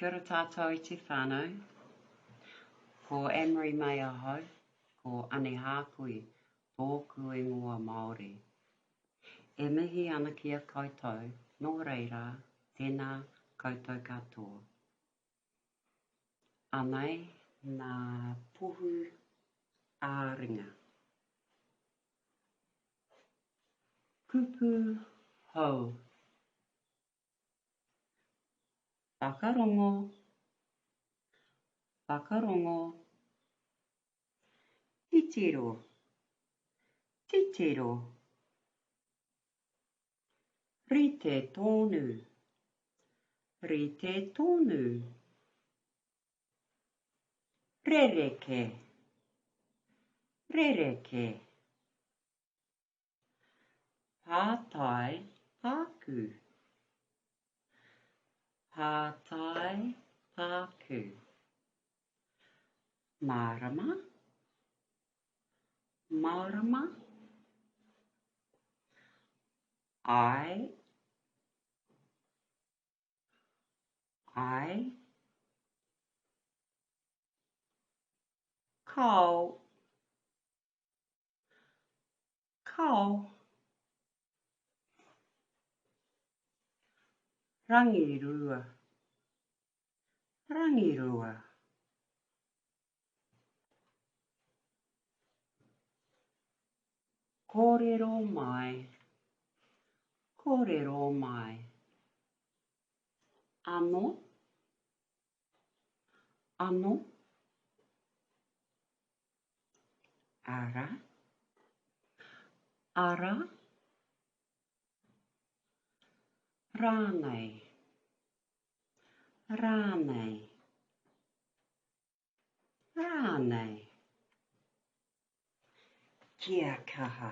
Kia ora tātou I te whānau. Ko Anne-Marie mai aho, ko ane hākui, tōku ingoa Māori. E mihi ana ki a koutou, nō reira, tēnā koutou katoa. Anei, nā puhu āringa. Kupu hou. Whakarongo. Whakarongo. Titiro. Titiro. Rite tonu. Rite tonu. Rereke. Rereke. Pātai pāku. Pātai pāku. Marama. Marama. I. Kau. Kau. Rangirua. Rangirua. Kōrero mai. Kōrero mai. Ano. Ano. Ara. Ara. Rānei. Rānei. Rānei. Kia kaha.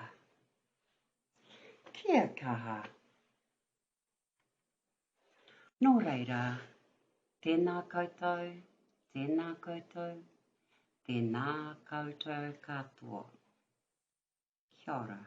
Kia kaha. Nō reira, tēnā koutou, tēnā koutou, tēnā koutou katoa. Kia ora.